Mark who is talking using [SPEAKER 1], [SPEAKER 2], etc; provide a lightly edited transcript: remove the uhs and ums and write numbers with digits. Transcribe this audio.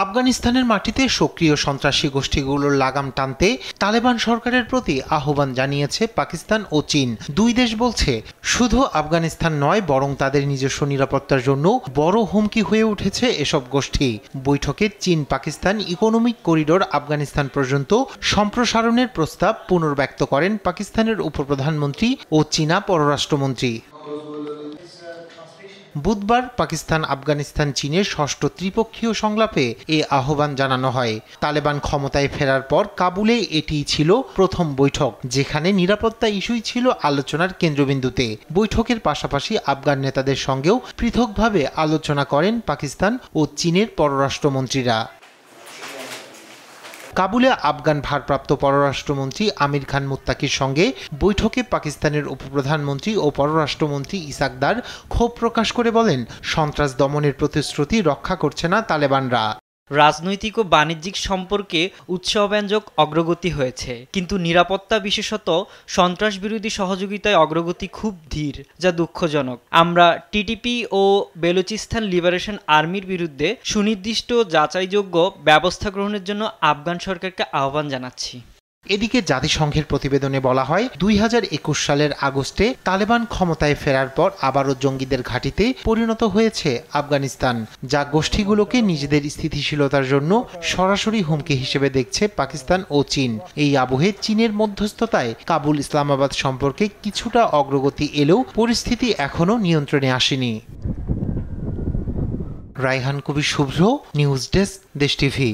[SPEAKER 1] আফগানিস্তানের মাটিতে সক্রিয় সন্ত্রাসী গোষ্ঠীগুলোর লাগাম টানতে তালেবান সরকারের প্রতি আহ্বান জানিয়েছে পাকিস্তান ও চীন। দুই দেশ বলছে, শুধু আফগানিস্তান নয়, বরং তাদের নিজস্ব নিরাপত্তার জন্য বড় হুমকি হয়ে উঠেছে এসব গোষ্ঠী। বৈঠকে চীন পাকিস্তান ইকোনমিক করিডোর আফগানিস্তান পর্যন্ত সম্প্রসারণের প্রস্তাব পুনর্ব্যক্ত করেন পাকিস্তানের উপপ্রধানমন্ত্রী ও চীনা পররাষ্ট্রমন্ত্রী। বুধবার পাকিস্তান আফগানিস্তান চীনের ষষ্ঠ ত্রিপক্ষীয় সংলাপে এ আহ্বান জানানো হয়। তালেবান ক্ষমতায় ফেরার পর কাবুলে এটিই ছিল প্রথম বৈঠক, যেখানে নিরাপত্তা ইস্যুই ছিল আলোচনার কেন্দ্রবিন্দুতে। বৈঠকের পাশাপাশি আফগান নেতাদের সঙ্গেও পৃথকভাবে আলোচনা করেন পাকিস্তান ও চীনের পররাষ্ট্রমন্ত্রীরা। কাবুলে আফগান ভারপ্রাপ্ত পররাষ্ট্রমন্ত্রী আমির খান মুত্তাকির সঙ্গে বৈঠকে পাকিস্তানের উপপ্রধানমন্ত্রী ও পররাষ্ট্রমন্ত্রী ইসাক দার ক্ষোভ প্রকাশ করে বলেন, সন্ত্রাস দমনের প্রতিশ্রুতি রক্ষা করছে না তালেবানরা।
[SPEAKER 2] রাজনৈতিক ও বাণিজ্যিক সম্পর্কে উৎসাহব্যঞ্জক অগ্রগতি হয়েছে, কিন্তু নিরাপত্তা বিশেষত সন্ত্রাস বিরোধী সহযোগিতায় অগ্রগতি খুব ধীর, যা দুঃখজনক। আমরা টিটিপি ও বেলুচিস্তান লিবারেশন আর্মির বিরুদ্ধে সুনির্দিষ্ট যাচাইযোগ্য ব্যবস্থা গ্রহণের জন্য আফগান সরকারকে আহ্বান জানাচ্ছি।
[SPEAKER 1] এদিকে জাতিসংঘের প্রতিবেদনে বলা হয়, 2021 সালের আগস্টে তালেবান ক্ষমতায় ফেরার পর আবারও জঙ্গিদের ঘাঁটিতে পরিণত হয়েছে আফগানিস্তান, যা গোষ্ঠীগুলোকে নিজেদের স্থিতিশীলতার জন্য সরাসরি হুমকি হিসেবে দেখছে পাকিস্তান ও চীন। এই আবহে চীনের মধ্যস্থতায় কাবুল ইসলামাবাদ সম্পর্কে কিছুটা অগ্রগতি এলেও পরিস্থিতি এখনও নিয়ন্ত্রণে আসেনি। রায়হান কবির শুভ্র, নিউজ ডেস্ক, দেশ টিভি।